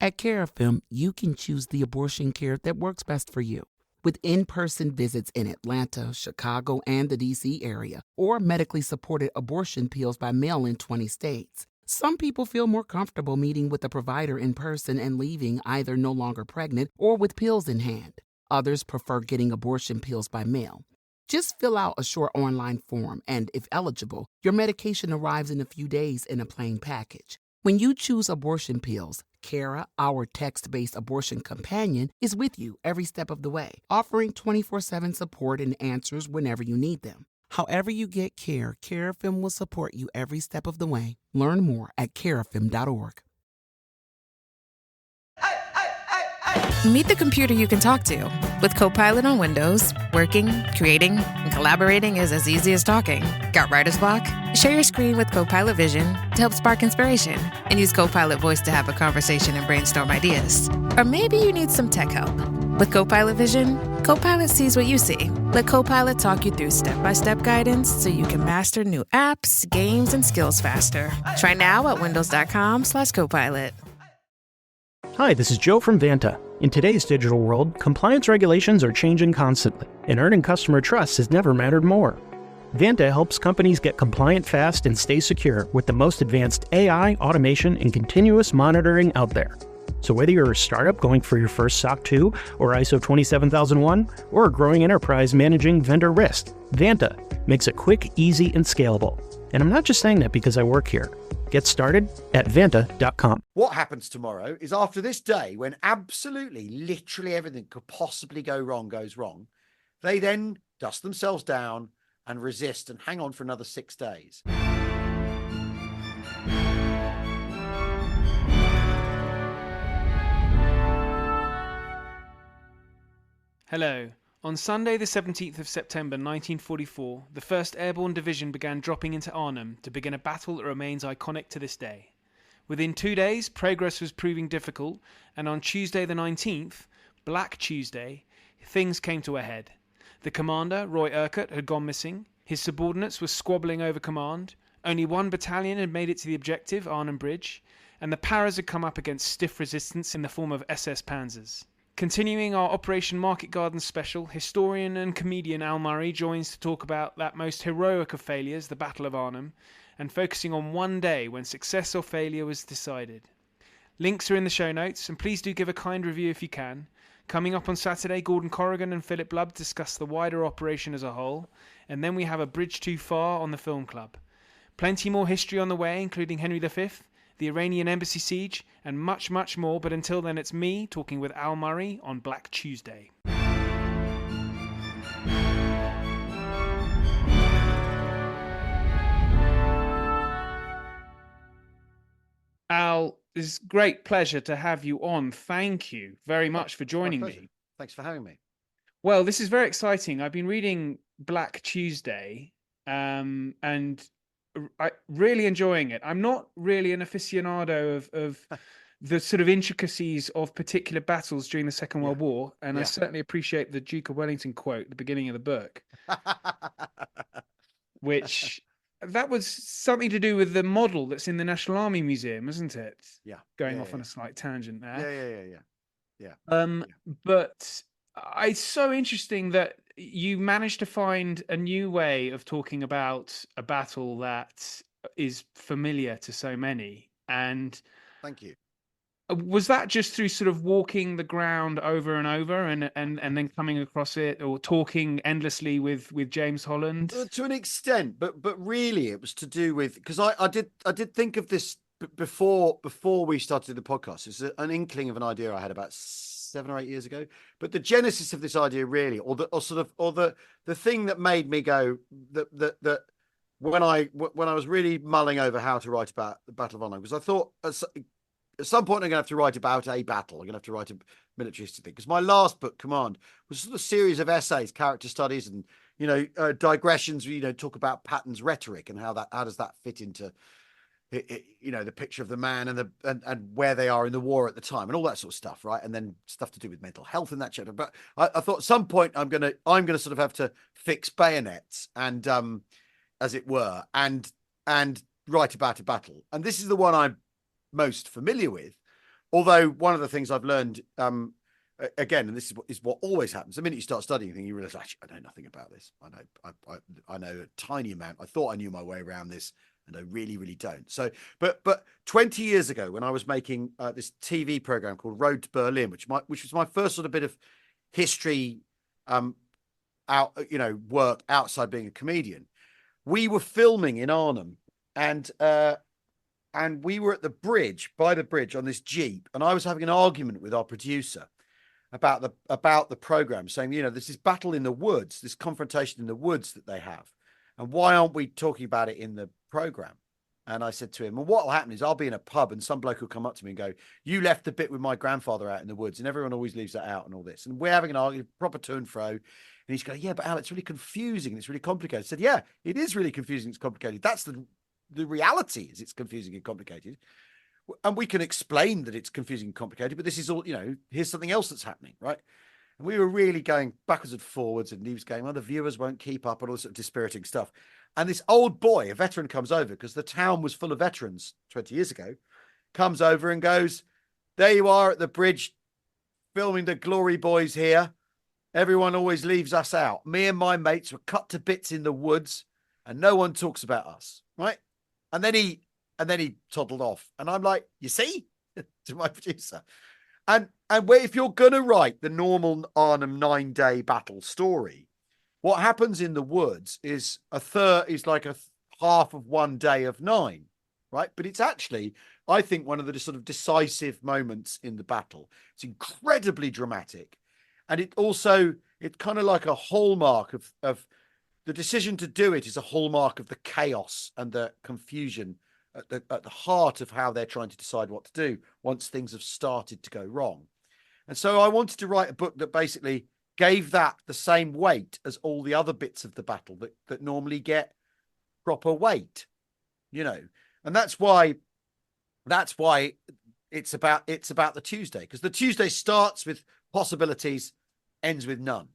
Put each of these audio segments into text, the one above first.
At Carafem, you can choose the abortion care that works best for you. With in-person visits in Atlanta, Chicago, and the D.C. area, or medically supported abortion pills by mail in 20 states. Some people feel more comfortable meeting with a provider in person and leaving either no longer pregnant or with pills in hand. Others prefer getting abortion pills by mail. Just fill out a short online form and, if eligible, your medication arrives in a few days in a plain package. When you choose abortion pills, Cara, our text-based abortion companion, is with you every step of the way, offering 24/7 support and answers whenever you need them. However you get care, Carafem will support you every step of the way. Learn more at carafem.org. Meet the computer you can talk to. With Copilot on Windows, working, creating, and collaborating is as easy as talking. Got writer's block? Share your screen with Copilot Vision to help spark inspiration, and use Copilot Voice to have a conversation and brainstorm ideas. Or maybe you need some tech help. With Copilot Vision, Copilot sees what you see. Let Copilot talk you through step-by-step guidance so you can master new apps, games, and skills faster. Try now at windows.com/Copilot. Hi, this is Joe from Vanta. In today's digital world, compliance regulations are changing constantly, and earning customer trust has never mattered more. Vanta helps companies get compliant fast and stay secure with the most advanced AI, automation, and continuous monitoring out there. So whether you're a startup going for your first SOC 2 or ISO 27001, or a growing enterprise managing vendor risk, Vanta makes it quick, easy, and scalable. And I'm not just saying that because I work here. Get started at vanta.com. What happens tomorrow is, after this day when absolutely, literally everything could possibly go wrong goes wrong, they then dust themselves down and resist and hang on for another 6 days. Hello. On Sunday the 17th of September 1944, the 1st Airborne Division began dropping into Arnhem to begin a battle that remains iconic to this day. Within 2 days, progress was proving difficult, and on Tuesday the 19th, Black Tuesday, things came to a head. The commander, Roy Urquhart, had gone missing. His subordinates were squabbling over command. Only one battalion had made it to the objective, Arnhem Bridge, and the Paras had come up against stiff resistance in the form of SS Panzers. Continuing our Operation Market Garden special, historian and comedian Al Murray joins to talk about that most heroic of failures, the Battle of Arnhem, and focusing on one day when success or failure was decided. Links are in the show notes, and please do give a kind review if you can. Coming up on Saturday, Gordon Corrigan and Philip Lubb discuss the wider operation as a whole, and then we have A Bridge Too Far on the Film Club. Plenty more history on the way, including Henry V, the Iranian embassy siege, and much, much more. But until then, it's me talking with Al Murray on Black Tuesday. Al, it's a great pleasure to have you on. Thank you very much for joining me. Thanks for having me. Well, this is very exciting. I've been reading Black Tuesday, and I really enjoying it. I'm not really an aficionado of the sort of intricacies of particular battles during the Second World War, and I certainly appreciate the Duke of Wellington quote at the beginning of the book, which that was something to do with the model that's in the National Army Museum, isn't it? Yeah. Going off on a slight tangent there. Yeah. But it's so interesting that you managed to find a new way of talking about a battle that is familiar to so many. And thank you. Was that just through sort of walking the ground over and over and then coming across it, or talking endlessly with James Holland? To an extent, but really it was to do with, because I did think of this before we started the podcast. It's an inkling of an idea I had about 7 or 8 years ago. But the genesis of this idea really, or the thing that made me go that when I was really mulling over how to write about the Battle of Arnhem, because I thought at some point I'm going to have to write about a battle. I'm going to have to write a military history thing, because my last book, Command, was sort of a series of essays, character studies, and digressions. Talk about Patton's rhetoric and how does that fit into the picture of the man and where they are in the war at the time and all that sort of stuff, right? And then stuff to do with mental health in that chapter. But I thought at some point I'm gonna sort of have to fix bayonets and as it were, and write about a battle. And this is the one I'm most familiar with, although one of the things I've learned, again, and this is what always happens. The minute you start studying things, you realize, actually, I know nothing about this. I know a tiny amount. I thought I knew my way around this, and I really, really don't. So, but 20 years ago, when I was making this TV program called Road to Berlin, which was my first sort of bit of history, work outside being a comedian, we were filming in Arnhem, and we were at by the bridge on this Jeep, and I was having an argument with our producer about the program, saying, there's this battle in the woods, this confrontation in the woods that they have, and why aren't we talking about it in the program? And I said to him, well, what will happen is I'll be in a pub and some bloke will come up to me and go, you left the bit with my grandfather out in the woods, and everyone always leaves that out and all this. And we're having an argument, proper to and fro. And he's going, yeah, but Al, it's really confusing and it's really complicated. I said, yeah, it is really confusing. It's complicated. That's the reality, is it's confusing and complicated. And we can explain that it's confusing and complicated, but this is all, here's something else that's happening, right? And we were really going backwards and forwards, and he was going, well, the viewers won't keep up, and all this sort of dispiriting stuff. And this old boy, a veteran, comes over, because the town was full of veterans 20 years ago, comes over and goes, there you are at the bridge filming the Glory Boys here. Everyone always leaves us out. Me and my mates were cut to bits in the woods, and no one talks about us, right? And then he toddled off. And I'm like, you see, to my producer. And if you're going to write the normal Arnhem 9-day battle story, what happens in the woods is like a half of 1 day of 9, right? But it's actually, I think, one of the sort of decisive moments in the battle. It's incredibly dramatic. And it's kind of like a hallmark of the decision to do it is a hallmark of the chaos and the confusion at the heart of how they're trying to decide what to do once things have started to go wrong. And so I wanted to write a book that basically gave that the same weight as all the other bits of the battle that normally get proper weight, and that's why it's about the Tuesday, because the Tuesday starts with possibilities, ends with none,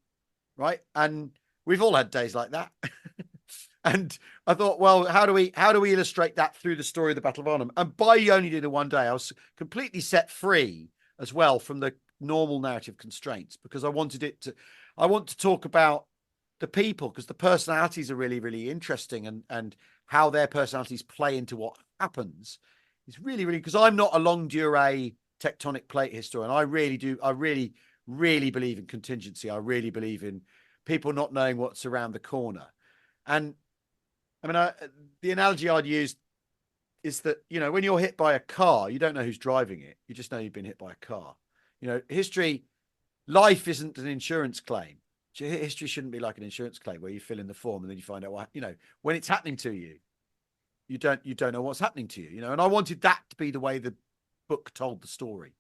right? And we've all had days like that. And I thought, well, how do we illustrate that through the story of the Battle of Arnhem? And by you only do the 1 day, I was completely set free as well from the normal narrative constraints, because I want to talk about the people, because the personalities are really, really interesting, and how their personalities play into what happens is really, really, because I'm not a longue durée tectonic plate historian. I really, really believe in contingency. I really believe in people not knowing what's around the corner. And I mean, the analogy I'd use is that, when you're hit by a car, you don't know who's driving it. You just know you've been hit by a car. Life isn't an insurance claim. History shouldn't be like an insurance claim where you fill in the form and then you find out when it's happening to you, you don't know what's happening to you, and I wanted that to be the way the book told the story.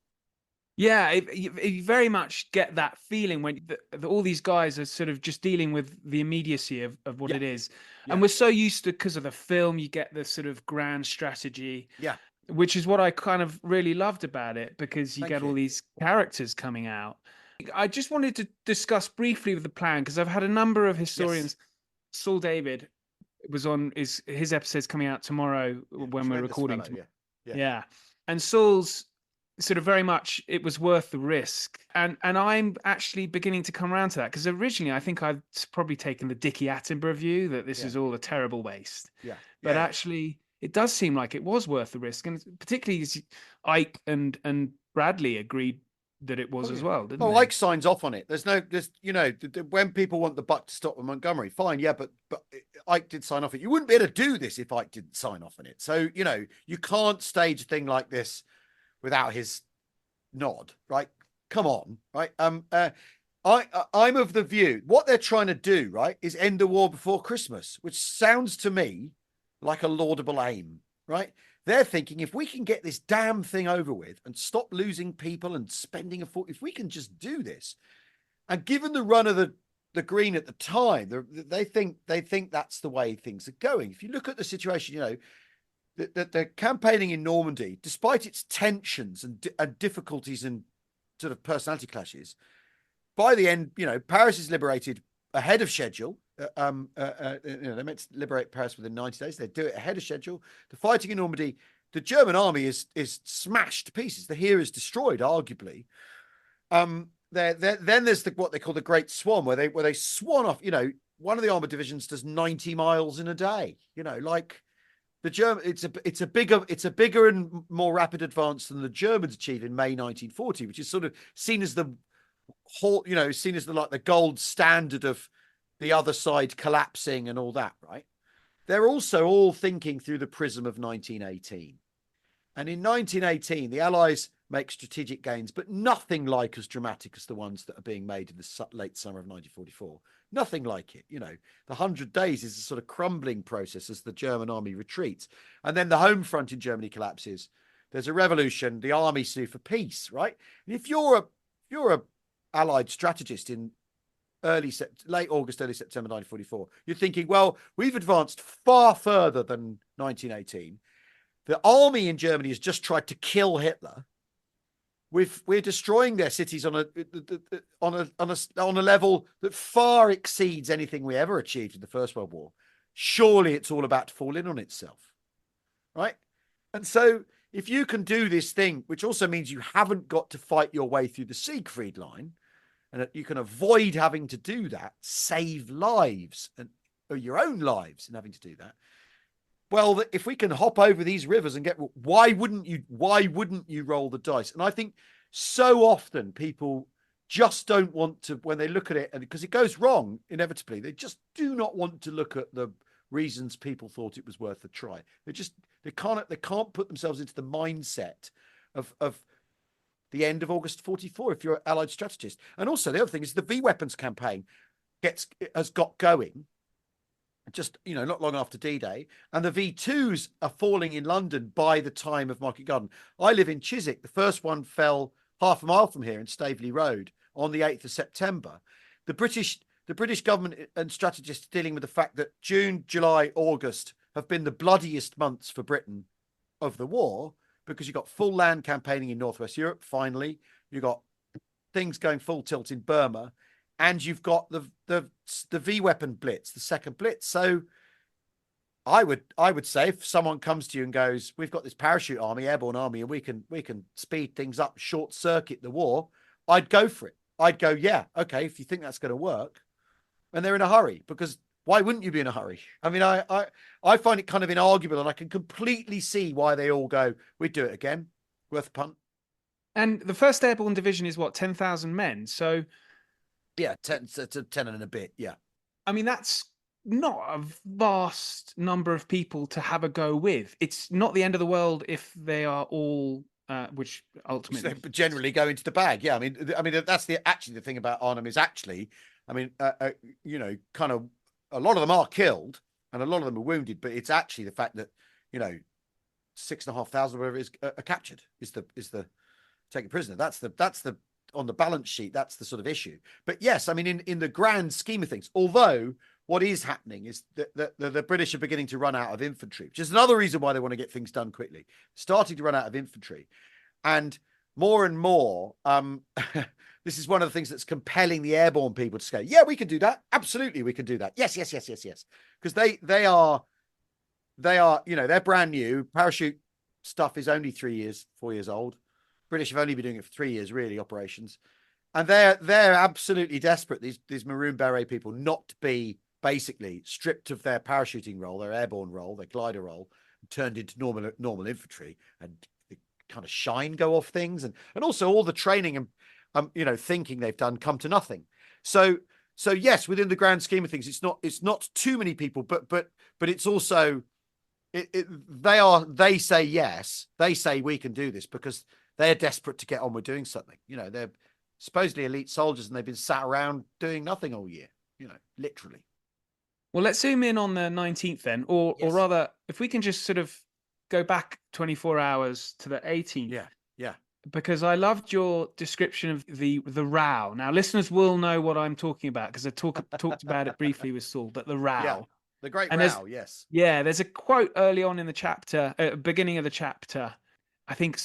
Yeah, you very much get that feeling when all these guys are sort of just dealing with the immediacy of what it is. Yeah. And we're so used to, because of the film, you get the sort of grand strategy, which is what I kind of really loved about it, because you get all these characters coming out. I just wanted to discuss briefly the plan, because I've had a number of historians. Yes. Saul David was on his episode's coming out tomorrow when we're recording. Yeah. And Saul's sort of very much, it was worth the risk, and I'm actually beginning to come around to that, because originally I think I'd probably taken the Dickie Attenborough view that this is all a terrible waste, but actually it does seem like it was worth the risk, and particularly as Ike and Bradley agreed that it was as well, didn't they? Ike signs off on it. There's when people want the buck to stop with Montgomery, fine, but Ike did sign off on it. You wouldn't be able to do this if Ike didn't sign off on it. So you can't stage a thing like this without his nod, right? Come on, right? I'm of the view what they're trying to do, right, is end the war before Christmas, which sounds to me like a laudable aim, right? They're thinking, if we can get this damn thing over with and stop losing people and spending if we can just do this, and given the run of the Green at the time, they think that's the way things are going. If you look at the situation, the campaigning in Normandy, despite its tensions and difficulties and sort of personality clashes, by the end, Paris is liberated ahead of schedule. They meant to liberate Paris within 90 days. They do it ahead of schedule. The fighting in Normandy the German army is smashed to pieces. The here is destroyed, arguably. Then there's what they call the Great Swan, where they swan off. One of the armored divisions does 90 miles in a day. Like the German, it's a bigger and more rapid advance than the Germans achieved in May 1940, which is sort of seen as the whole, seen as the gold standard of the other side collapsing and all that, right? They're also all thinking through the prism of 1918. And in 1918, the Allies make strategic gains, but nothing like as dramatic as the ones that are being made in the late summer of 1944. Nothing like it. The 100 Days is a sort of crumbling process as the German army retreats. And then the home front in Germany collapses. There's a revolution. The army sue for peace, right? And if you're a Allied strategist in late August, early September 1944, you're thinking, well, we've advanced far further than 1918. The army in Germany has just tried to kill Hitler. We're destroying their cities on a level that far exceeds anything we ever achieved in the First World War. Surely it's all about to fall in on itself, right? And so if you can do this thing, which also means you haven't got to fight your way through the Siegfried line, and that you can avoid having to do that, save lives or your own lives in having to do that. Well, if we can hop over these rivers and why wouldn't you roll the dice? And I think so often people just don't want to, when they look at it, and because it goes wrong inevitably, they just do not want to look at the reasons people thought it was worth a try. They can't put themselves into the mindset of the end of August 44 if you're an Allied strategist. And also the other thing is the V weapons campaign has got going just not long after D-Day, and the V2s are falling in London by the time of Market Garden. I live in Chiswick. The first one fell half a mile from here in Staveley Road on the 8th of September. The British government and strategists dealing with the fact that June, July, August have been the bloodiest months for Britain of the war, because you've got full land campaigning in Northwest Europe. Finally, you've got things going full tilt in Burma, and you've got the V weapon blitz, the second blitz. So I would say if someone comes to you and goes, we've got this parachute army, airborne army, and we can speed things up, short circuit the war, I'd go for it. I'd go, yeah, okay, if you think that's going to work. And they're in a hurry, because why wouldn't you be in a hurry? I mean, I find it kind of inarguable, and I can completely see why they all go, we'd do it again, worth a punt. And the 1st Airborne Division is what, 10,000 men? So yeah, 10 and a bit, yeah. I mean, that's not a vast number of people to have a go with. It's not the end of the world if they are all, which ultimately generally go into the bag. Yeah, I mean, that's actually the thing about Arnhem is actually, I mean, kind of a lot of them are killed and a lot of them are wounded, but it's actually the fact that 6,500 whatever it is are captured is the taken prisoner. That's the on the balance sheet, that's the sort of issue. But yes, I mean, in the grand scheme of things, although what is happening is that the British are beginning to run out of infantry, which is another reason why they want to get things done quickly, starting to run out of infantry. And more and more, this is one of the things that's compelling the airborne people to say, yeah, we can do that. Absolutely, we can do that. Yes. Because they are, they're brand new. Parachute stuff is only 4 years old. British have only been doing it for 3 years, really, operations. And they're absolutely desperate, these Maroon Beret people, not to be basically stripped of their parachuting role, their airborne role, their glider role, turned into normal infantry, and the kind of shine go off things. And also all the training and thinking they've done come to nothing. So yes, within the grand scheme of things, it's not too many people, but it's also they say yes, they say we can do this because they're desperate to get on with doing something. They're supposedly elite soldiers and they've been sat around doing nothing all year, literally. Well, let's zoom in on the 19th then, or rather, if we can just sort of go back 24 hours to the 18th. Yeah. Because I loved your description of the row. Now, listeners will know what I'm talking about because I talked about it briefly with Saul, but the row. Yeah, the great row, yes. Yeah, there's a quote early on in the chapter, beginning of the chapter, I think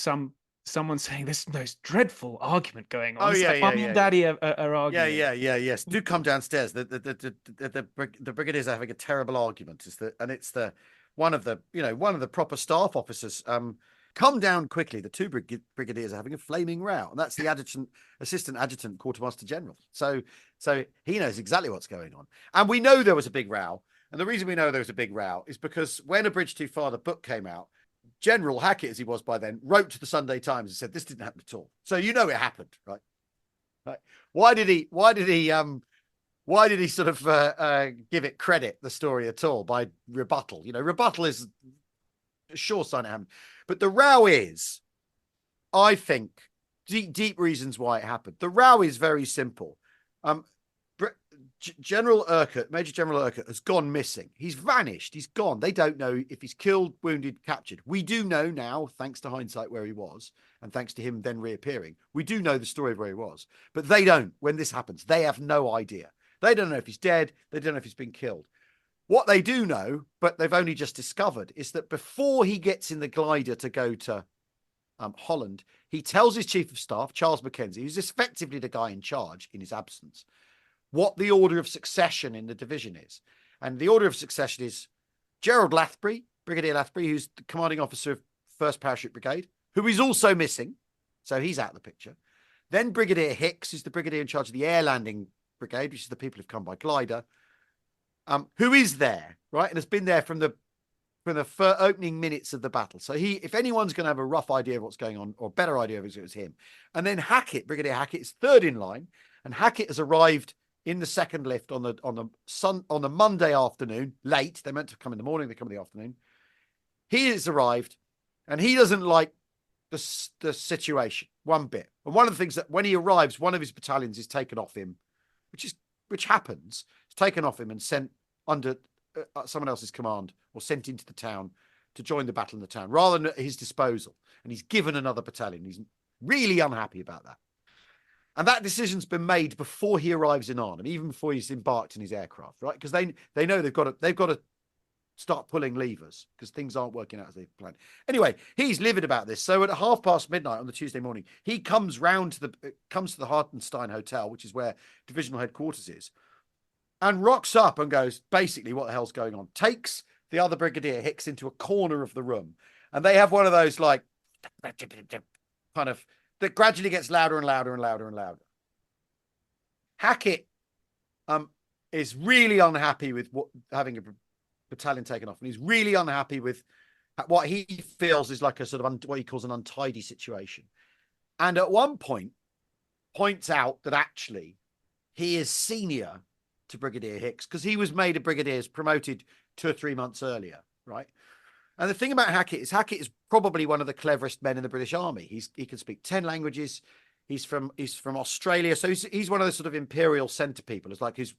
someone's saying this most dreadful argument going on. Oh, yeah, Mummy and Daddy are arguing. Yes. Do come downstairs. The Brigadiers are having a terrible argument. It's one of the proper staff officers, come down quickly. The two brigadiers are having a flaming row, and that's the assistant adjutant, quartermaster general. So he knows exactly what's going on, and we know there was a big row. And the reason we know there was a big row is because when A Bridge Too Far, the book came out, General Hackett, as he was by then, wrote to the Sunday Times and said this didn't happen at all. So it happened, right? Why did he sort of give it credit, the story, at all, by rebuttal? Rebuttal is a sure sign it happened. But the row is, I think, deep reasons why it happened. The row is very simple. General Urquhart, Major General Urquhart, has gone missing. He's vanished. He's gone. They don't know if he's killed, wounded, captured. We do know now, thanks to hindsight, where he was, and thanks to him then reappearing. We do know the story of where he was. But they don't. When this happens, they have no idea. They don't know if he's dead. They don't know if he's been killed. What they do know, but they've only just discovered, is that before he gets in the glider to go to Holland, he tells his chief of staff, Charles Mackenzie, who's effectively the guy in charge in his absence, what the order of succession in the division is. And the order of succession is Gerald Lathbury, Brigadier Lathbury, who's the commanding officer of 1st Parachute Brigade, who is also missing. So he's out of the picture. Then Brigadier Hicks, who's the brigadier in charge of the Air Landing Brigade, which is the people who've come by glider, who is there, right? And has been there from the opening minutes of the battle. So if anyone's going to have a rough idea of what's going on, or a better idea of it, was him. And then Hackett, Brigadier Hackett, is third in line. And Hackett has arrived in the second lift on the Monday afternoon, late. They're meant to come in the morning, they come in the afternoon. He has arrived, and he doesn't like the situation one bit. And one of the things that when he arrives, one of his battalions is taken off him, which happens. It's taken off him and sent under someone else's command, or sent into the town to join the battle in the town, rather than at his disposal. And he's given another battalion. He's really unhappy about that. And that decision's been made before he arrives in Arnhem, even before he's embarked in his aircraft, right? Because they know they've got to start pulling levers because things aren't working out as they planned. Anyway, he's livid about this. So at midnight on the Tuesday morning, he comes to the Hartenstein Hotel, which is where divisional headquarters is, and rocks up and goes, basically, what the hell's going on? Takes the other Brigadier Hicks into a corner of the room, and they have one of those like kind of that gradually gets louder and louder and louder and louder. Hackett is really unhappy with having a battalion taken off, and he's really unhappy with what he feels is like a sort of what he calls an untidy situation. And at one point, points out that actually he is senior to Brigadier Hicks because he was made a brigadier, promoted 2 or 3 months earlier, right? And the thing about Hackett is probably one of the cleverest men in the British Army. He can speak 10 languages. He's from Australia, so he's one of those sort of imperial centre people. It's like his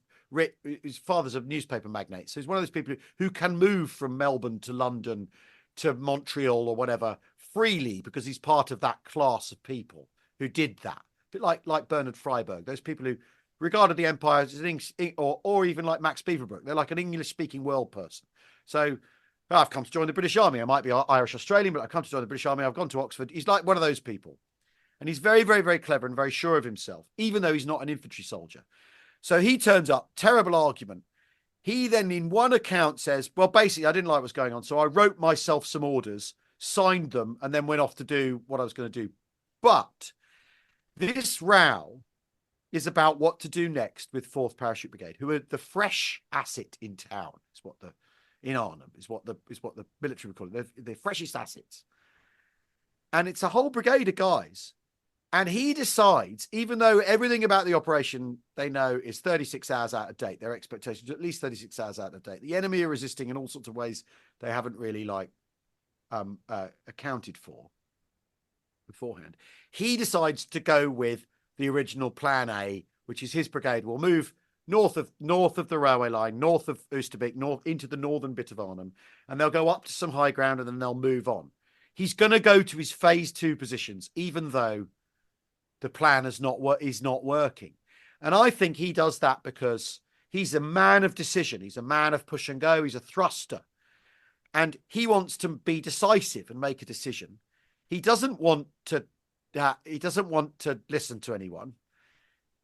father's a newspaper magnate, so he's one of those people who can move from Melbourne to London to Montreal or whatever freely because he's part of that class of people who did that. A bit like Bernard Freiberg, those people who regarded the Empire as an English, or even like Max Beaverbrook, they're like an English-speaking world person. So I've come to join the British Army. I might be Irish Australian, but I've come to join the British Army. I've gone to Oxford. He's like one of those people. And he's very, very, very clever and very sure of himself, even though he's not an infantry soldier. So he turns up, terrible argument. He then, in one account, says, well, basically, I didn't like what's going on. So I wrote myself some orders, signed them, and then went off to do what I was going to do. But this row is about what to do next with 4th Parachute Brigade, who are the fresh asset in town, in Arnhem, is what the military would call it. They're the freshest assets. And it's a whole brigade of guys. And he decides, even though everything about the operation they know is 36 hours out of date, their expectations are at least 36 hours out of date. The enemy are resisting in all sorts of ways they haven't really accounted for beforehand. He decides to go with the original plan A, which is his brigade will move north of the railway line, north of Oosterbeek, north into the northern bit of Arnhem, and they'll go up to some high ground and then they'll move on. He's going to go to his phase 2 positions, even though the plan is not working. And I think he does that because he's a man of decision. He's a man of push and go. He's a thruster. And he wants to be decisive and make a decision. He doesn't want to listen to anyone.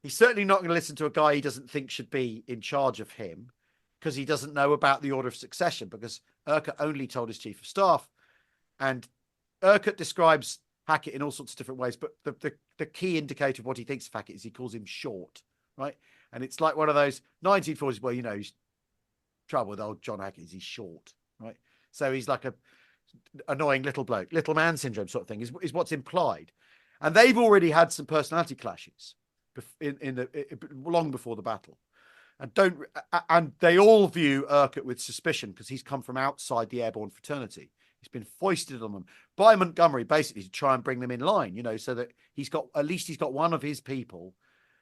He's certainly not going to listen to a guy he doesn't think should be in charge of him. because he doesn't know about the order of succession, because Urquhart only told his chief of staff. And Urquhart describes Hackett in all sorts of different ways, but the key indicator of what he thinks of Hackett is he calls him short, right? And it's like one of those 1940s, well, he's trouble with old John Hackett is he's short, right? So he's like a annoying little bloke, little man syndrome sort of thing is what's implied. And they've already had some personality clashes long before the battle. And they all view Urquhart with suspicion because he's come from outside the airborne fraternity. He's been foisted on them by Montgomery, basically to try and bring them in line, so that he's got one of his people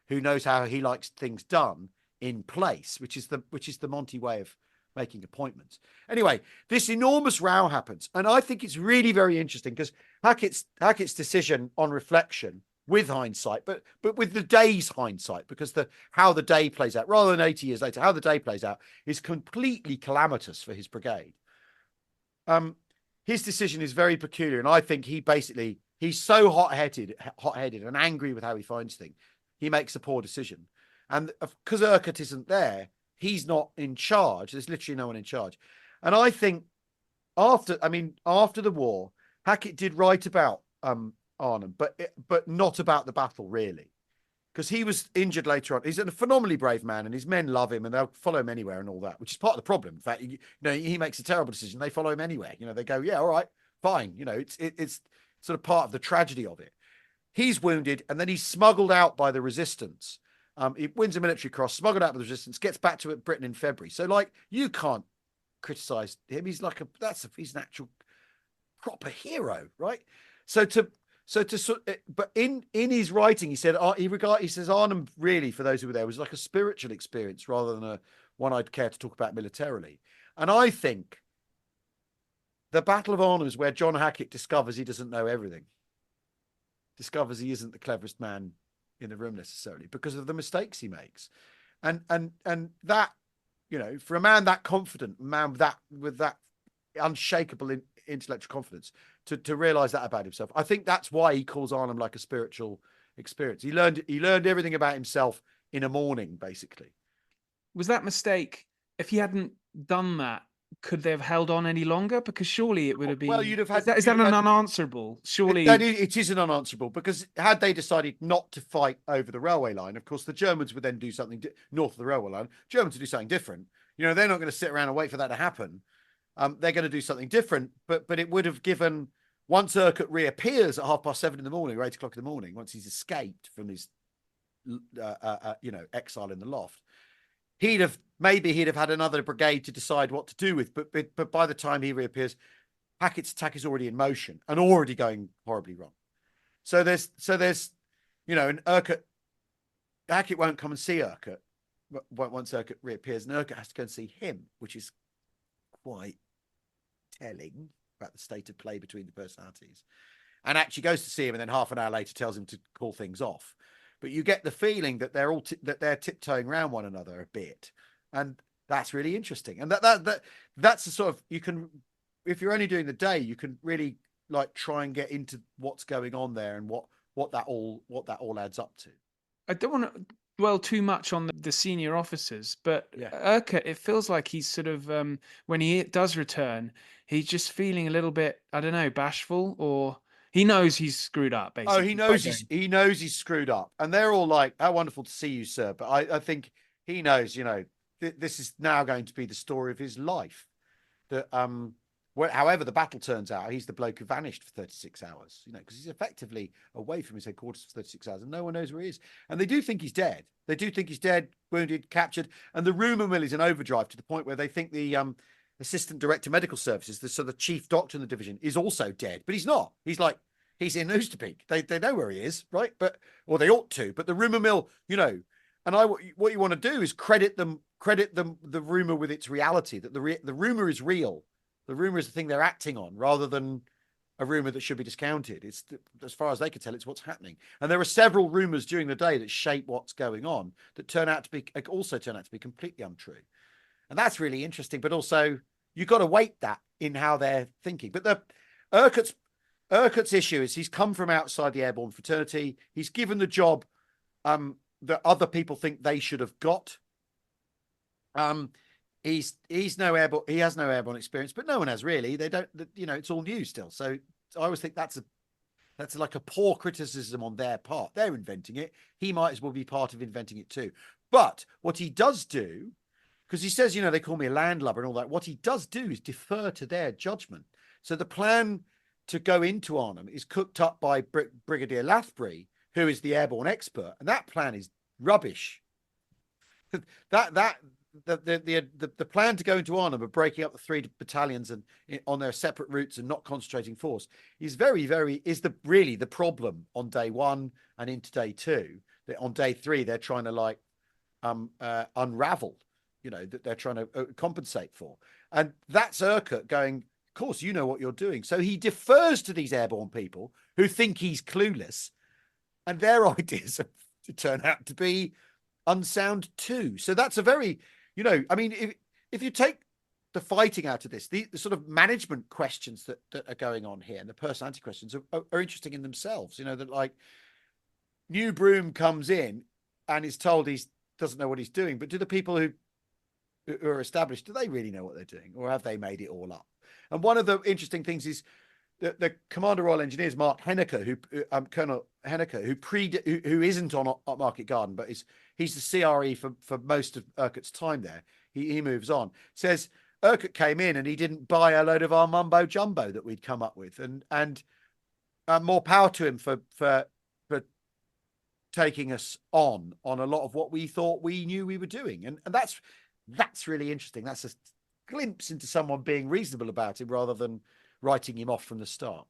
who knows how he likes things done in place, which is the Monty way of making appointments. Anyway, this enormous row happens, and I think it's really very interesting because Hackett's decision on reflection, with hindsight, but with the day's hindsight, because how the day plays out, rather than 80 years later, how the day plays out is completely calamitous for his brigade. His decision is very peculiar, and I think he's so hot-headed and angry with how he finds things, he makes a poor decision. And because Urquhart isn't there, he's not in charge. There's literally no one in charge. And I think after the war, Hackett did write about Arnhem, but not about the battle, really, because he was injured later on. He's a phenomenally brave man, and his men love him, and they'll follow him anywhere and all that, which is part of the problem. In fact, he makes a terrible decision. They follow him anywhere. They go, yeah, all right, fine. It's sort of part of the tragedy of it. He's wounded, and then he's smuggled out by the resistance. He wins a military cross, smuggled out by the resistance, gets back to Britain in February. So, you can't criticize him. He's he's an actual proper hero, right? But in his writing, he said he says Arnhem really, for those who were there, was like a spiritual experience rather than one I'd care to talk about militarily. And I think the Battle of Arnhem is where John Hackett discovers he doesn't know everything, discovers he isn't the cleverest man in the room necessarily because of the mistakes he makes, and that for a man that confident, with that unshakable intellectual confidence, to realize that about himself. I think that's why he calls Arnhem like a spiritual experience. He learned everything about himself in a morning, basically. Was that mistake? If he hadn't done that, could they have held on any longer? Because surely it would have been. Well, you'd have had. Is that an unanswerable? Surely it is an unanswerable, because had they decided not to fight over the railway line, of course the Germans would then do something north of the railway line. Germans would do something different. They're not going to sit around and wait for that to happen. They're going to do something different, but it would have given, once Urquhart reappears at 7:30 in the morning or 8 o'clock in the morning, once he's escaped from his, exile in the loft, he'd have had another brigade to decide what to do with. But by the time he reappears, Hackett's attack is already in motion and already going horribly wrong. So there's, and Hackett won't come and see Urquhart once Urquhart reappears, and Urquhart has to go and see him, which is quite telling about the state of play between the personalities, and actually goes to see him, and then half an hour later tells him to call things off. But you get the feeling that they're tiptoeing around one another a bit, and that's really interesting. And that's the sort of, you can, if you're only doing the day, you can really try and get into what's going on there and what that all adds up to. I don't want to dwell too much on the senior officers, but yeah. Urquhart, it feels like he's sort of, when he does return, he's just feeling a little bit, I don't know, bashful, or he knows he's screwed up, basically. Oh, he knows he's screwed up. And they're all like, how wonderful to see you, sir. But I think he knows, this is now going to be the story of his life. That however the battle turns out, he's the bloke who vanished for 36 hours, because he's effectively away from his headquarters for 36 hours and no one knows where he is. And they do think he's dead. They do think he's dead, wounded, captured. And the rumor mill is in overdrive to the point where they think the assistant director of medical services, the chief doctor in the division, is also dead. But he's not. He's in Oosterbeek. They know where he is, right? Or they ought to. But the rumor mill, and what you want to do is credit them the rumor with its reality, that the rumor is real. The rumor is the thing they're acting on, rather than a rumor that should be discounted. It's, as far as they can tell, it's what's happening. And there are several rumors during the day that shape what's going on that also turn out to be completely untrue. And that's really interesting. But also, you've got to weight that in how they're thinking. But Urquhart's issue is he's come from outside the airborne fraternity. He's given the job that other people think they should have got. he's no airborne. He has no airborne experience, but no one has really. They don't. It's all new still. So I always think that's like a poor criticism on their part. They're inventing it. He might as well be part of inventing it too. But what he does do, because he says, they call me a landlubber and all that. What he does do is defer to their judgment. So the plan to go into Arnhem is cooked up by Brigadier Lathbury, who is the airborne expert, and that plan is rubbish. The plan to go into Arnhem of breaking up the 3 battalions and on their separate routes and not concentrating force is really the problem on day 1 and into day 2. On day 3, they're trying to unravel, that they're trying to compensate for. And that's Urquhart going, of course, you know what you're doing. So he defers to these airborne people who think he's clueless, and their ideas turn out to be unsound too. So that's a very, if you take the fighting out of this, the sort of management questions that are going on here and the personality questions are interesting in themselves. That like New Broom comes in and is told he doesn't know what he's doing, but do the people who are established, do they really know what they're doing, or have they made it all up? And one of the interesting things is the Commander Royal Engineers, Mark Henniker, Colonel Henniker, who isn't on Market Garden, but he's the CRE for most of Urquhart's time there. He moves on. Says Urquhart came in and he didn't buy a load of our mumbo jumbo that we'd come up with, and more power to him for taking us on a lot of what we thought we knew we were doing, and that's really interesting. That's a glimpse into someone being reasonable about it rather than writing him off from the start.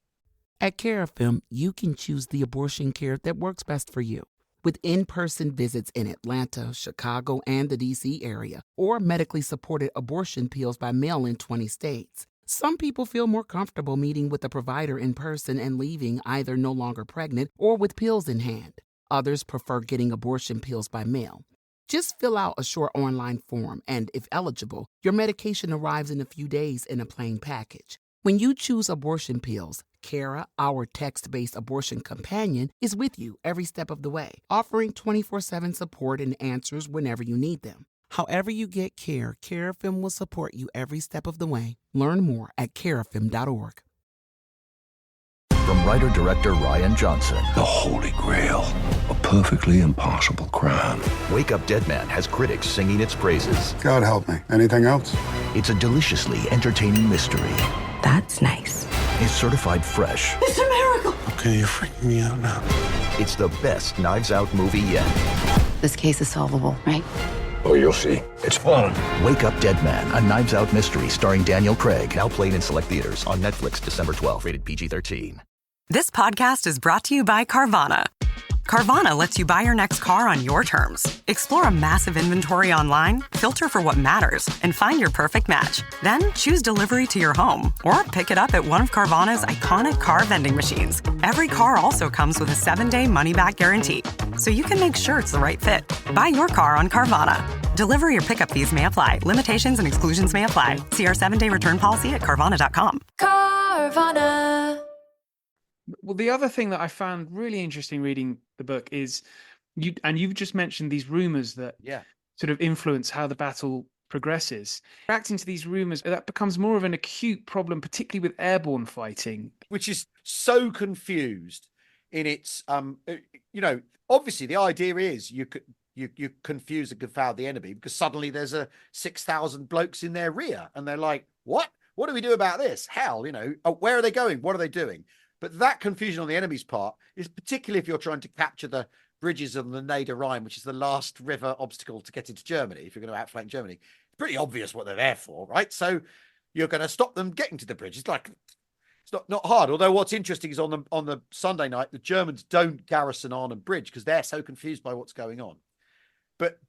At Carafem, you can choose the abortion care that works best for you. With in-person visits in Atlanta, Chicago, and the D.C. area, or medically supported abortion pills by mail in 20 states. Some people feel more comfortable meeting with a provider in person and leaving either no longer pregnant or with pills in hand. Others prefer getting abortion pills by mail. Just fill out a short online form, and if eligible, your medication arrives in a few days in a plain package. When you choose abortion pills, Cara, our text-based abortion companion, is with you every step of the way, offering 24/7 support and answers whenever you need them. However you get care, Carafem will support you every step of the way. Learn more at carafem.org. From writer-director Ryan Johnson. The Holy Grail. A perfectly impossible crime. Wake Up Dead Man has critics singing its praises. God help me. Anything else? It's a deliciously entertaining mystery. That's nice. It's certified fresh. It's a miracle! Okay, you're freaking me out now. It's the best Knives Out movie yet. This case is solvable, right? Oh, you'll see. It's fun. Wake Up Dead Man, a Knives Out mystery starring Daniel Craig. Now playing in select theaters on Netflix December 12th. Rated PG-13. This podcast is brought to you by Carvana. Carvana lets you buy your next car on your terms. Explore a massive inventory online, filter for what matters, and find your perfect match. Then choose delivery to your home or pick it up at one of Carvana's iconic car vending machines. Every car also comes with a 7-day money-back guarantee, so you can make sure it's the right fit. Buy your car on Carvana. Delivery or pickup fees may apply. Limitations and exclusions may apply. See our 7-day return policy at Carvana.com. Carvana. Well, the other thing that I found really interesting reading the book is you've just mentioned these rumors that sort of influence how the battle progresses. Reacting to these rumors, that becomes more of an acute problem, particularly with airborne fighting, which is so confused in its obviously the idea is you confuse and confound the enemy because suddenly there's a 6,000 blokes in their rear and they're like, what do we do about this? Hell, where are they going? What are they doing? But that confusion on the enemy's part is particularly if you're trying to capture the bridges of the Neder Rhine, which is the last river obstacle to get into Germany. If you're going to outflank Germany, it's pretty obvious what they're there for, right? So you're going to stop them getting to the bridge. It's not hard. Although what's interesting is on the Sunday night, the Germans don't garrison Arnhem Bridge because they're so confused by what's going on. But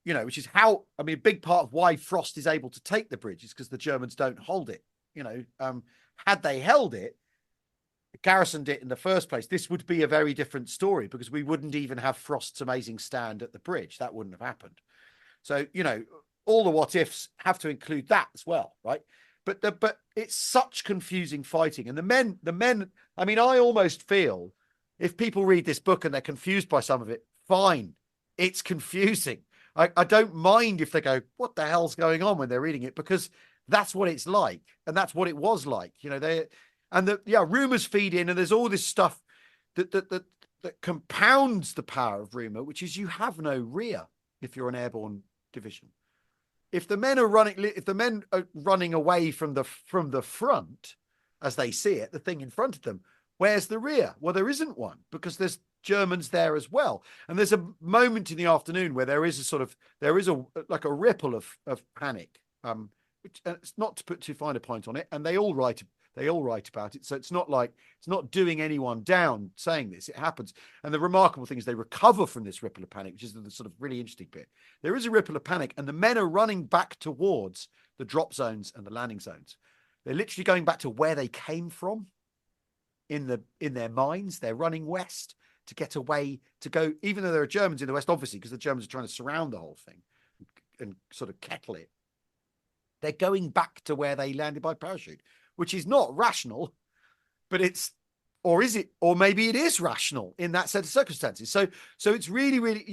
which is how, a big part of why Frost is able to take the bridge is because the Germans don't hold it. Had they held it, garrisoned it in the first place, this would be a very different story because we wouldn't even have Frost's amazing stand at the bridge. That wouldn't have happened. So, all the what ifs have to include that as well, right? But it's such confusing fighting. And the men, I almost feel if people read this book and they're confused by some of it, fine, it's confusing. I don't mind if they go, what the hell's going on when they're reading it, because that's what it's like. And that's what it was like, rumors feed in, and there's all this stuff that compounds the power of rumor, which is you have no rear if you're an airborne division. If the men are running away from the front, as they see it, the thing in front of them, where's the rear? Well, there isn't one, because there's Germans there as well. And there's a moment in the afternoon where there is a ripple of panic. Which it's not to put too fine a point on it, and they all write about it. So it's not doing anyone down saying this. It happens. And the remarkable thing is they recover from this ripple of panic, which is the sort of really interesting bit. There is a ripple of panic, and the men are running back towards the drop zones and the landing zones. They're literally going back to where they came from in their minds. They're running west to get away, to go, even though there are Germans in the west, obviously, because the Germans are trying to surround the whole thing and sort of kettle it. They're going back to where they landed by parachute, which is not rational, but or maybe it is rational in that set of circumstances. So it's really, really,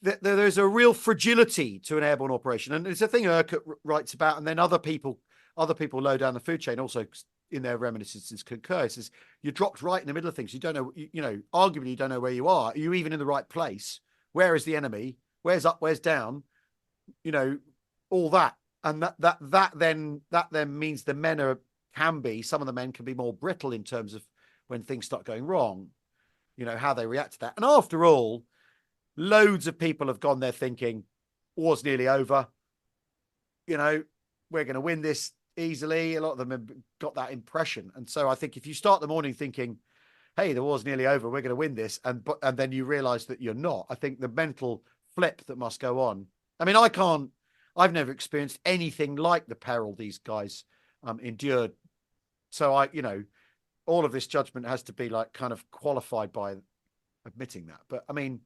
there's a real fragility to an airborne operation. And it's a thing Urquhart writes about, and then other people low down the food chain also in their reminiscences concur. It says you're dropped right in the middle of things. You don't know, arguably you don't know where you are. Are you even in the right place? Where is the enemy? Where's up? Where's down? All that. And that then means the men some of the men can be more brittle in terms of when things start going wrong, how they react to that. And after all, loads of people have gone there thinking war's nearly over. We're going to win this easily. A lot of them have got that impression. And so I think if you start the morning thinking, hey, the war's nearly over, we're going to win this, and then you realize that you're not, I think the mental flip that must go on. I mean, I've never experienced anything like the peril these guys endured. So all of this judgment has to be like kind of qualified by admitting that. But I mean,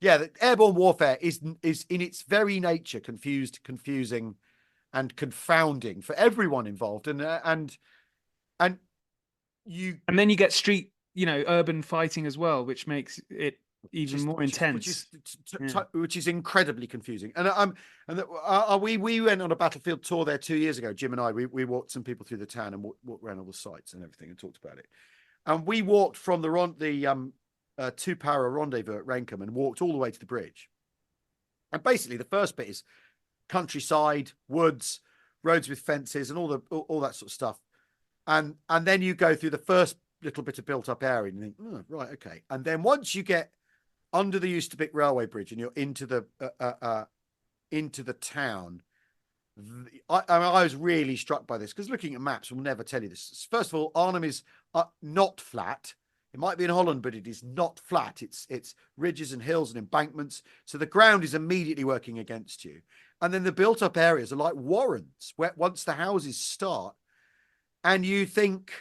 yeah, the airborne warfare is in its very nature confusing and confounding for everyone involved. And then you get street, urban fighting as well, which makes it even more intense, which is incredibly confusing. And we went on a battlefield tour there 2 years ago. Jim and I, we walked some people through the town and walked around all the sites and everything and talked about it. And we walked from the two-para rendezvous at Renkum and walked all the way to the bridge. And basically, the first bit is countryside, woods, roads with fences, and all that sort of stuff. And then you go through the first little bit of built-up area and you think, oh, right, okay. And then once you get under the Easterbeek Railway Bridge and you're into the town, I was really struck by this, because looking at maps will never tell you this. First of all, Arnhem is not flat. It might be in Holland, but it is not flat. It's ridges and hills and embankments. So the ground is immediately working against you. And then the built-up areas are like warrens, where once the houses start, and you think,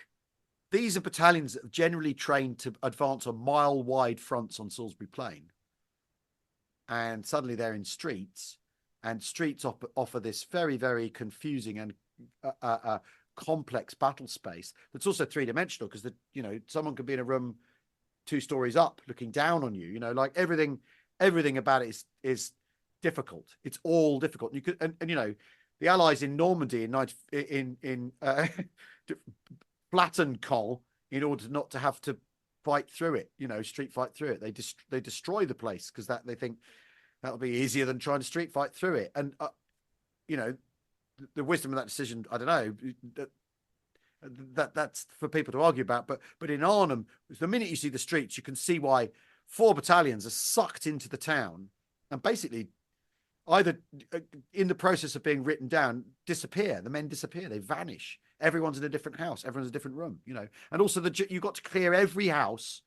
these are battalions that are generally trained to advance on mile-wide fronts on Salisbury Plain. And suddenly they're in streets, and streets offer this very, very confusing and complex battle space that's also three-dimensional, because someone could be in a room 2 stories up looking down on you. Like everything about it is difficult. It's all difficult. You could, and the Allies in Normandy in flattened Col in order not to have to fight through it, street fight through it. They destroy the place because they think that'll be easier than trying to street fight through it. And the wisdom of that decision, I don't know. That's for people to argue about. But in Arnhem, the minute you see the streets, you can see why 4 battalions are sucked into the town and basically either in the process of being written down disappear. The men disappear. They vanish. Everyone's in a different house. Everyone's in a different room, And also you've got to clear every house,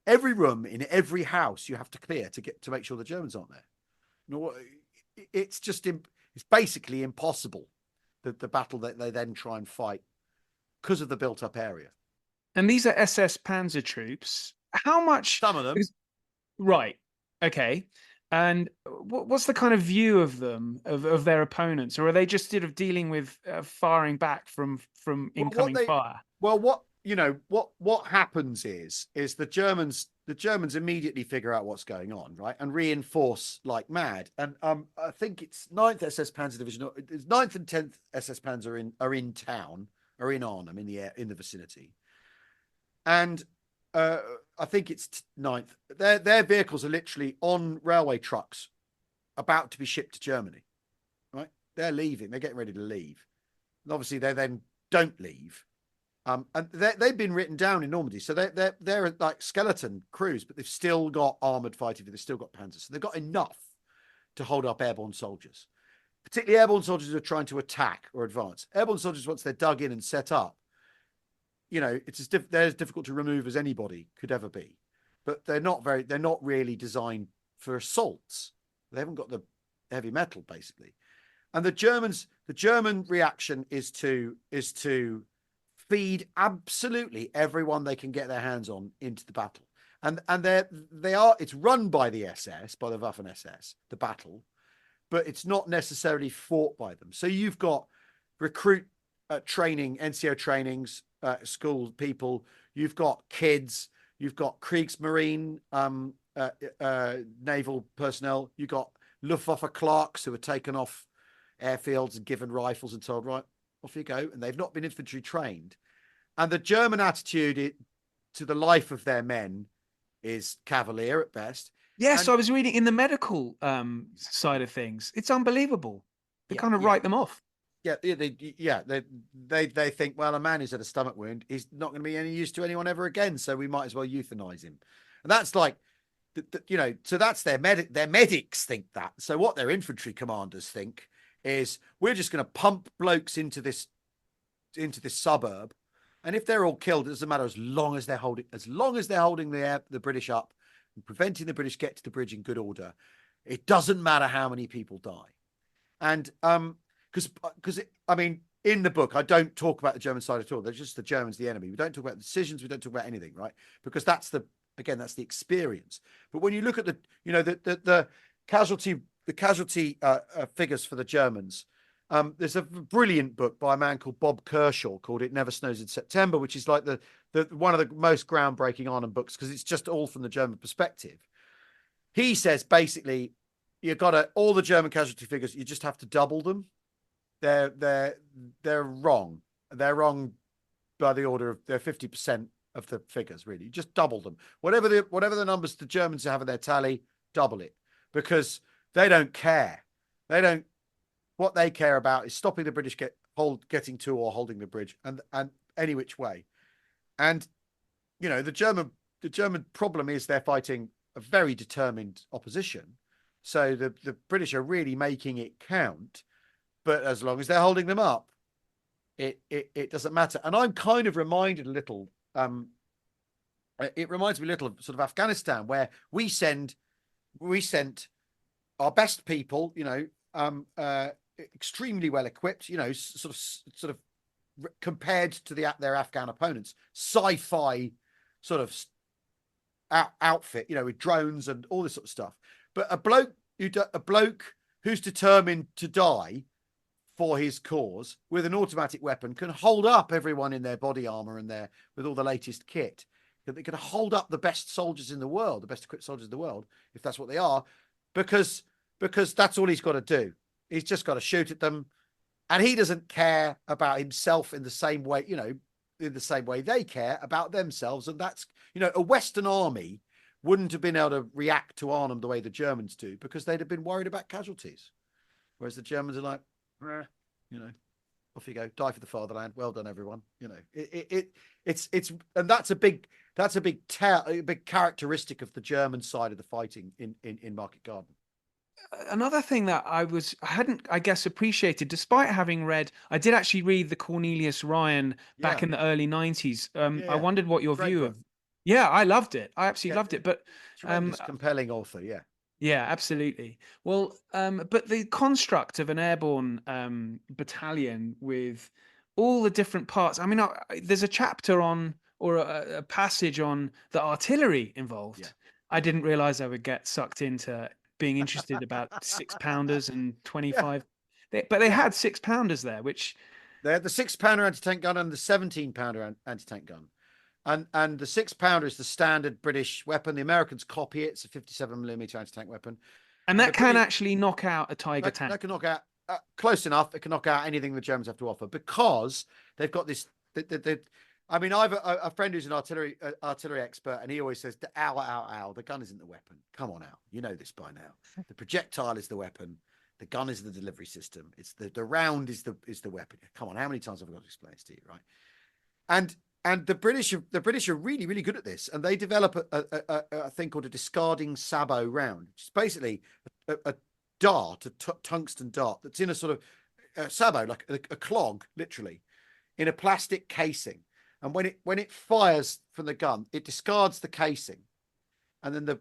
every room in every house you have to clear to make sure the Germans aren't there. It's basically impossible, the battle that they then try and fight because of the built-up area. And these are SS Panzer troops. How much? Some of them. Right. Okay. And what's the kind of view of them, of their opponents? Or are they just sort of dealing with firing back from incoming fire? Well, what happens is the Germans the Germans immediately figure out what's going on, right, and reinforce like mad. And I think it's 9th SS Panzer Division. It's 9th and 10th SS Panzer are in town, are in Arnhem, in the vicinity. And I think it's 9th. Their vehicles are literally on railway trucks, about to be shipped to Germany. Right, they're leaving. They're getting ready to leave, and obviously they then don't leave. And they've been written down in Normandy, so they're like skeleton crews, but they've still got armored fighting. They've still got panzers, so they've got enough to hold up airborne soldiers, particularly airborne soldiers who are trying to attack or advance. Airborne soldiers, once they're dug in and set up, it's they're as difficult to remove as anybody could ever be. But they're not really designed for assaults. They haven't got the heavy metal basically. And the German reaction is to feed absolutely everyone they can get their hands on into the battle. And it's run by the SS, by the Waffen-SS, the battle, but it's not necessarily fought by them. So you've got recruit training, NCO trainings, school people, you've got kids, you've got Kriegsmarine, naval personnel, you've got Luftwaffe clerks who are taken off airfields and given rifles and told, right, off you go. And they've not been infantry trained. And the German attitude to the life of their men is cavalier at best. Yes, I was reading in the medical side of things. It's unbelievable. They kind of write them off. They think, well, a man who's had a stomach wound, he's not going to be any use to anyone ever again, so we might as well euthanize him. And that's like, so that's their medics think that. So what their infantry commanders think is, we're just going to pump blokes into this suburb, and if they're all killed, it doesn't matter, as long as they're holding the British up and preventing the British get to the bridge in good order. It doesn't matter how many people die. And because in the book I don't talk about the German side at all. They're just the Germans, the enemy. We don't talk about decisions. We don't talk about anything, right? Because that's the experience. But when you look at the casualty figures for the Germans, there's a brilliant book by a man called Bob Kershaw called "It Never Snows in September," which is like the one of the most groundbreaking Arnhem books, because it's just all from the German perspective. He says basically, all the German casualty figures, you just have to double them. They're wrong. They're wrong by the order of, they're 50% of the figures, really. Just double them. Whatever the numbers the Germans have in their tally, double it, because they don't care. What they care about is stopping the British getting to or holding the bridge, and any which way. And the German problem is they're fighting a very determined opposition. So the British are really making it count. But as long as they're holding them up, it doesn't matter. And I'm kind of reminded a little. It reminds me a little of sort of Afghanistan, where we sent our best people, extremely well equipped, sort of compared to their Afghan opponents, sci-fi sort of outfit, with drones and all this sort of stuff. But a bloke who's determined to die for his cause with an automatic weapon can hold up everyone in their body armor and with all the latest kit. They can hold up the best soldiers in the world, the best equipped soldiers in the world, if that's what they are, because that's all he's got to do. He's just got to shoot at them, and he doesn't care about himself in the same way, in the same way they care about themselves. And that's, a Western army wouldn't have been able to react to Arnhem the way the Germans do, because they'd have been worried about casualties. Whereas the Germans are like, off you go, die for the fatherland. Well done, everyone. It's and that's a big characteristic of the German side of the fighting in Market Garden. Another thing that I hadn't, I guess, appreciated, despite having read, I did actually read the Cornelius Ryan back in the early 90s. I wondered what your view of. Yeah, I loved it. I absolutely loved it. But compelling author, yeah. Yeah, absolutely. Well, but the construct of an airborne battalion with all the different parts. I mean, there's a chapter on, or a passage on the artillery involved. Yeah. I didn't realize I would get sucked into being interested about 6-pounders and 25. But they had 6-pounders there, which they had the 6-pounder anti-tank gun and the 17-pounder anti-tank gun. And the 6-pounder is the standard British weapon. The Americans copy it. It's a 57mm anti-tank weapon. And that can actually knock out a Tiger tank. That can knock out, close enough, it can knock out anything the Germans have to offer, because they've got this. I mean, I have a friend who's an artillery expert, and he always says, ow, the gun isn't the weapon. Come on, Al. You know this by now. The projectile is the weapon. The gun is the delivery system. It's the round is the weapon. Come on, how many times have I got to explain this to you, right? And the British are really, really good at this, and they develop a thing called a discarding sabot round, which is basically a dart, a tungsten dart that's in a sort of sabot, like a clog, literally, in a plastic casing. And when it fires from the gun, it discards the casing, and then the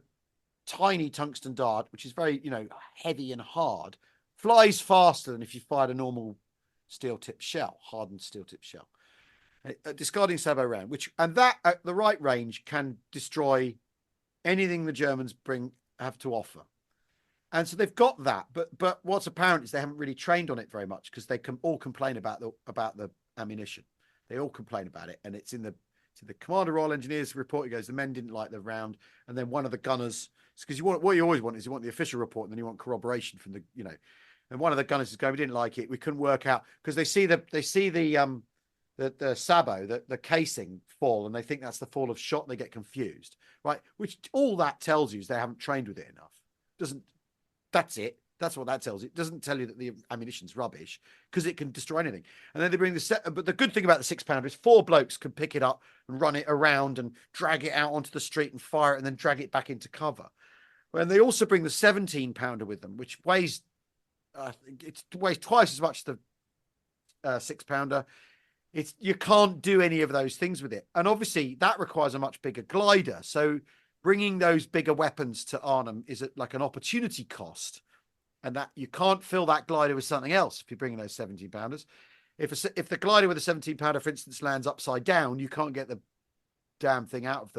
tiny tungsten dart, which is very, heavy and hard, flies faster than if you fired a normal steel-tipped shell, hardened steel-tipped shell. A discarding sabot round, that at the right range can destroy anything the Germans have to offer. And so they've got that, but what's apparent is they haven't really trained on it very much, because they can all complain about the ammunition. They all complain about it, and it's in the Commander Royal Engineers report. He goes, the men didn't like the round, and then one of the gunners, because what you always want is you want the official report, and then you want corroboration from the and one of the gunners is going, we didn't like it, we couldn't work out, because they see the sabot, the casing fall, and they think that's the fall of shot, and they get confused, right? Which all that tells you is they haven't trained with it enough. That's it. That's what that tells you. It doesn't tell you that the ammunition's rubbish, because it can destroy anything. And then they bring but the good thing about the 6-pounder is 4 blokes can pick it up and run it around and drag it out onto the street and fire it and then drag it back into cover. And they also bring the 17-pounder with them, which weighs twice as much as the 6-pounder. You can't do any of those things with it. And obviously that requires a much bigger glider. So bringing those bigger weapons to Arnhem is like an opportunity cost. And that you can't fill that glider with something else if you're bringing those 17-pounders. If the glider with a 17-pounder, for instance, lands upside down, you can't get the damn thing out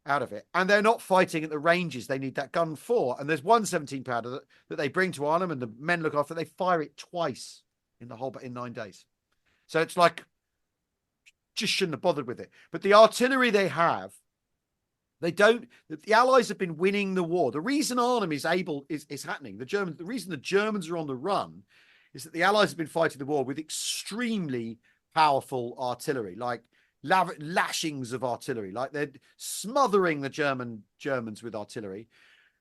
of it. And they're not fighting at the ranges they need that gun for. And there's one 17-pounder that they bring to Arnhem, and the men look after. They fire it twice in 9 days. So it's like, just shouldn't have bothered with it. But the artillery they have, the Allies have been winning the war. The reason Arnhem is happening, the reason the Germans are on the run, is that the Allies have been fighting the war with extremely powerful artillery, like lashings of artillery, like they're smothering the Germans with artillery.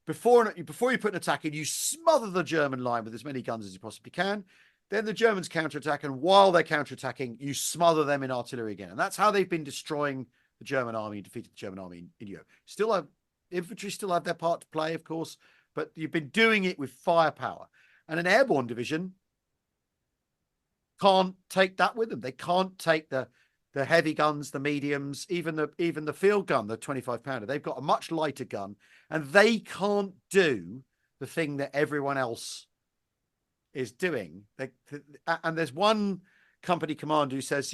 Before you put an attack in, you smother the German line with as many guns as you possibly can. Then the Germans counterattack, and while they're counterattacking, you smother them in artillery again. And that's how they've been destroying the German army, defeated the German army in Europe. Infantry still have their part to play, of course, but you've been doing it with firepower. And an airborne division can't take that with them. They can't take the heavy guns, the mediums, even the field gun, the 25-pounder. They've got a much lighter gun, and they can't do the thing that everyone else is doing. And there's one company commander who says,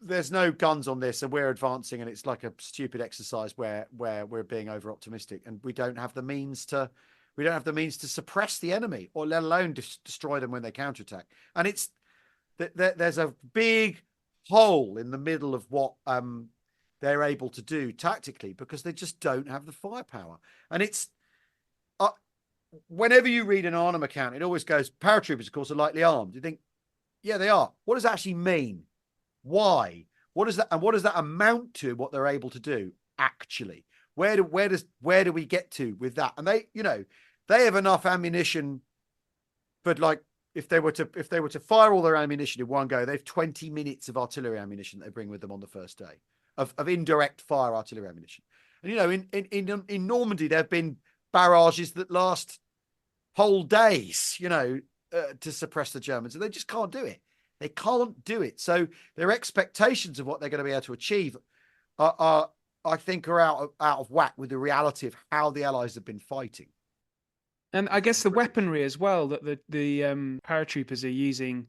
there's no guns on this, and we're advancing, and it's like a stupid exercise where we're being over optimistic, and we don't have the means to suppress the enemy, or let alone destroy them when they counterattack. And it's there's a big hole in the middle of what they're able to do tactically, because they just don't have the firepower. And it's whenever you read an Arnhem account, it always goes, paratroopers, of course, are lightly armed. You think, yeah, they are. What does that actually mean? Why? What does that amount to? What they're able to do actually? Where do we get to with that? And they have enough ammunition, but like if they were to fire all their ammunition in one go, they have 20 minutes of artillery ammunition that they bring with them on the first day of indirect fire artillery ammunition. And in Normandy there have been barrages that last whole days, to suppress the Germans, and they just can't do it. They can't do it. So their expectations of what they're going to be able to achieve are I think, are out of whack with the reality of how the Allies have been fighting. And I guess the weaponry as well that the paratroopers are using,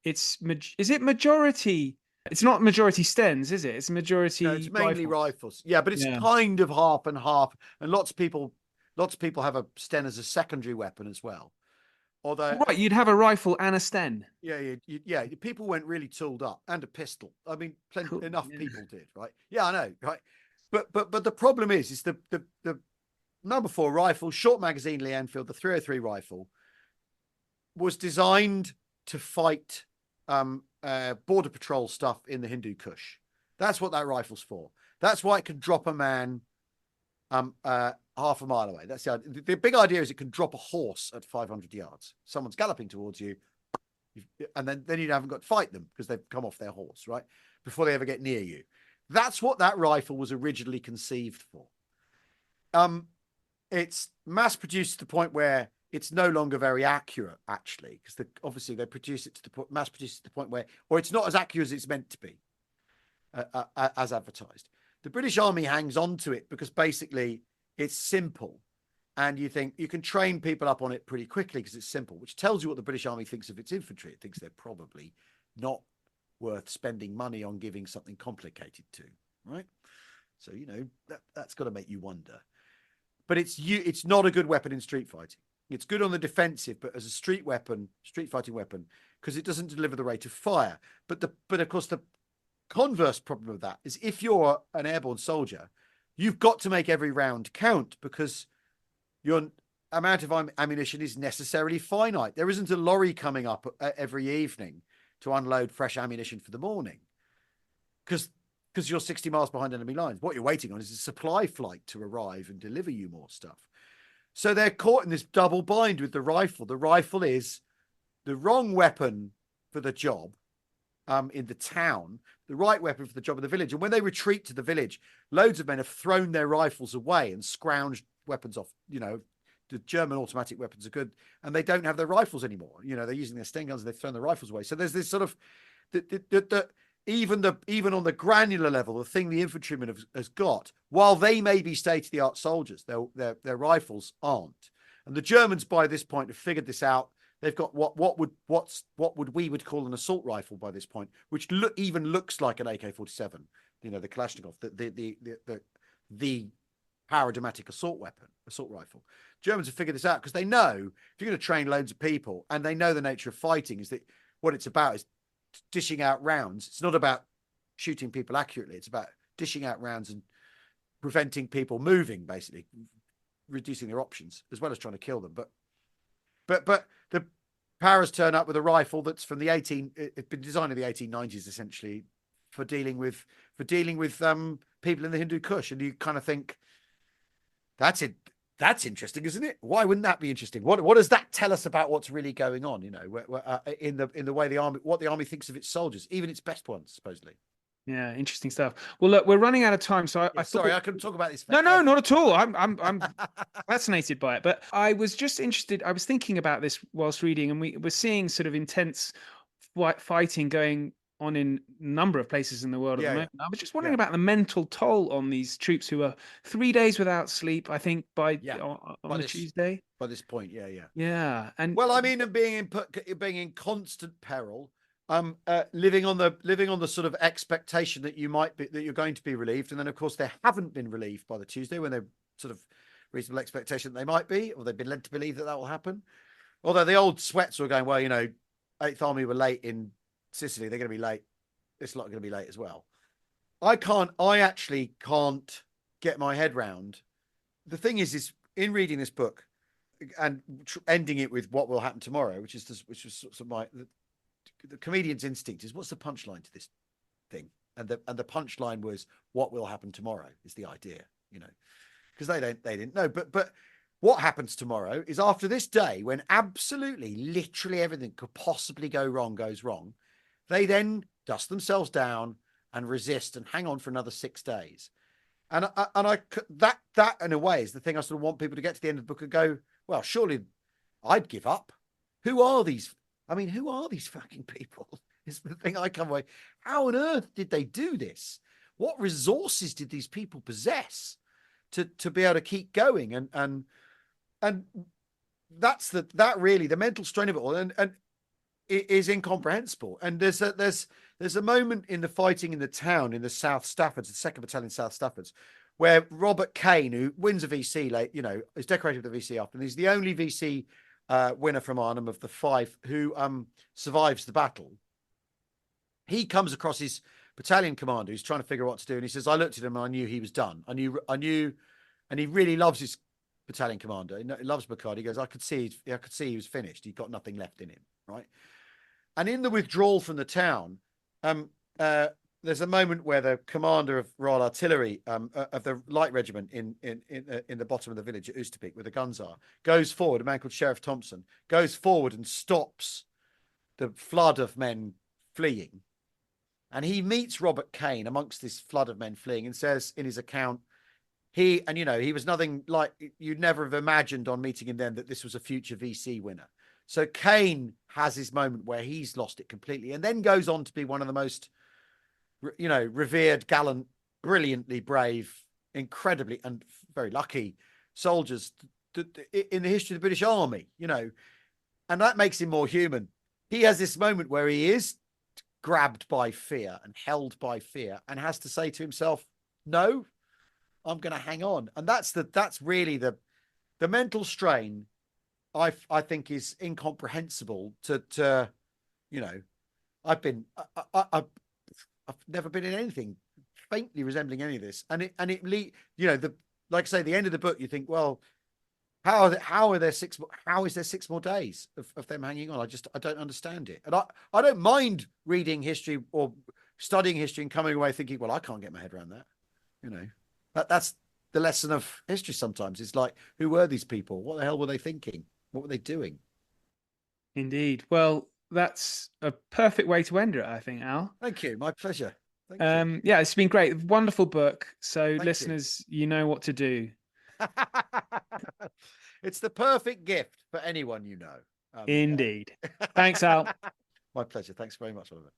is it majority? It's not majority Stens, is it? It's majority. No, it's mainly rifles. Yeah, but it's kind of half and half. And lots of people have a Sten as a secondary weapon as well. Although, Right, you'd have a rifle and a Sten. yeah. People went really tooled up and a pistol. I mean, Cool, enough yeah. people did, right? Yeah, I know, right? But the problem is the number 4 rifle, short magazine Lee Enfield, the 303 rifle, was designed to fight border patrol stuff in the Hindu Kush. That's what that rifle's for. That's why it can drop a man half a mile away. That's the big idea is it can drop a horse at 500 yards. Someone's galloping towards you, and then you haven't got to fight them because they've come off their horse, right? Before they ever get near you. That's what that rifle was originally conceived for. It's mass produced to the point where it's no longer very accurate, actually, because obviously they produce it to the point, mass produced to the point where, or it's not as accurate as it's meant to be, as advertised. The British Army hangs on to it because basically it's simple, and you think you can train people up on it pretty quickly because it's simple, which tells you what the British Army thinks of its infantry. It thinks they're probably not worth spending money on giving something complicated to, right? So, that's got to make you wonder. But it's not a good weapon in street fighting. It's good on the defensive, but as a street fighting weapon, because it doesn't deliver the rate of fire. But of course the converse problem of that is if you're an airborne soldier, you've got to make every round count because your amount of ammunition is necessarily finite. There isn't a lorry coming up every evening to unload fresh ammunition for the morning because you're 60 miles behind enemy lines. What you're waiting on is a supply flight to arrive and deliver you more stuff. So they're caught in this double bind with the rifle. The rifle is the wrong weapon for the job in the town, the right weapon for the job in the village. And when they retreat to the village, loads of men have thrown their rifles away and scrounged weapons off. The German automatic weapons are good, and they don't have their rifles anymore. They're using their Sten guns and they've thrown their rifles away. So there's this sort of even on the granular level, the thing the infantryman has got, while they may be state-of-the-art soldiers, their rifles aren't. And the Germans by this point have figured this out. They've got what we would call an assault rifle by this point, which even looks like an AK-47. The Kalashnikov, the paradigmatic assault rifle. Germans have figured this out because they know if you're going to train loads of people, and they know the nature of fighting is that what it's about is dishing out rounds. It's not about shooting people accurately. It's about dishing out rounds and preventing people moving, basically reducing their options as well as trying to kill them. But the Paras turn up with a rifle that's from it's been designed in the 1890s essentially for dealing with people in the Hindu Kush, and you kind of think that's it. That's interesting, isn't it? Why wouldn't that be interesting? What does that tell us about what's really going on? In the way what the army thinks of its soldiers, even its best ones, supposedly. Yeah, interesting stuff. Well, look, we're running out of time, so I thought I couldn't talk about this. No, not at all. I'm fascinated by it, but I was just interested. I was thinking about this whilst reading, and we're seeing sort of intense fighting going on in a number of places in the world at the moment. I was just wondering about the mental toll on these troops who are 3 days without sleep, I think, on a Tuesday. By this point, yeah. Yeah. And well, I mean, and being in constant peril, living on the sort of expectation that you're going to be relieved, and then of course they haven't been relieved by the Tuesday when they're sort of reasonable expectation that they might be, or they've been led to believe that will happen. Although the old sweats were going, well, 8th Army were late in Sicily, they're going to be late. This lot are going to be late as well. I actually can't get my head round. The thing is in reading this book and ending it with what will happen tomorrow, which was sort of the comedian's instinct is, what's the punchline to this thing? And the punchline was, what will happen tomorrow is the idea, because they didn't know. But what happens tomorrow is, after this day, when absolutely, literally everything could possibly go wrong goes wrong, they then dust themselves down and resist and hang on for another 6 days. And that in a way is the thing I sort of want people to get to the end of the book and go, well, surely I'd give up. Who are these fucking people? Is the thing I come away. How on earth did they do this? What resources did these people possess to be able to keep going? And that's really the mental strain of it all. And it is incomprehensible. And there's a moment in the fighting in the town in the South Staffords, the 2nd Battalion South Staffords, where Robert Kane, who wins a VC late, is decorated with a VC after, and he's the only VC winner from Arnhem of the 5 who survives the battle. He comes across his battalion commander who's trying to figure out what to do, and he says, "I looked at him and I knew he was done. I knew, and he really loves his battalion commander. He loves Bacard. He goes, I could see he was finished. He got nothing left in him, right?" And in the withdrawal from the town, there's a moment where the commander of Royal Artillery of the light regiment in the bottom of the village at Oosterbeek, where the guns are, goes forward. A man called Sheriff Thompson goes forward and stops the flood of men fleeing. And he meets Robert Kane amongst this flood of men fleeing and says in his account, he was nothing like you'd never have imagined on meeting him then that this was a future VC winner. So Kane has his moment where he's lost it completely and then goes on to be one of the most, revered, gallant, brilliantly brave, incredibly and very lucky soldiers in the history of the British Army, and that makes him more human. He has this moment where he is grabbed by fear and held by fear and has to say to himself, no, I'm going to hang on. And that's really the mental strain I think is incomprehensible to I've never been in anything faintly resembling any of this. Like I say, the end of the book, you think, well, how is there 6 more days of them hanging on? I don't understand it. And I don't mind reading history or studying history and coming away thinking, well, I can't get my head around that. That's the lesson of history sometimes. It's like, who were these people? What the hell were they thinking? What were they doing? Indeed. Well, that's a perfect way to end it, I think, Al. Thank you. My pleasure. Thank you. Yeah, it's been great. Wonderful book. So Thank listeners, you know what to do. It's the perfect gift for anyone you know. Indeed. Thanks, Al. My pleasure. Thanks very much, Oliver.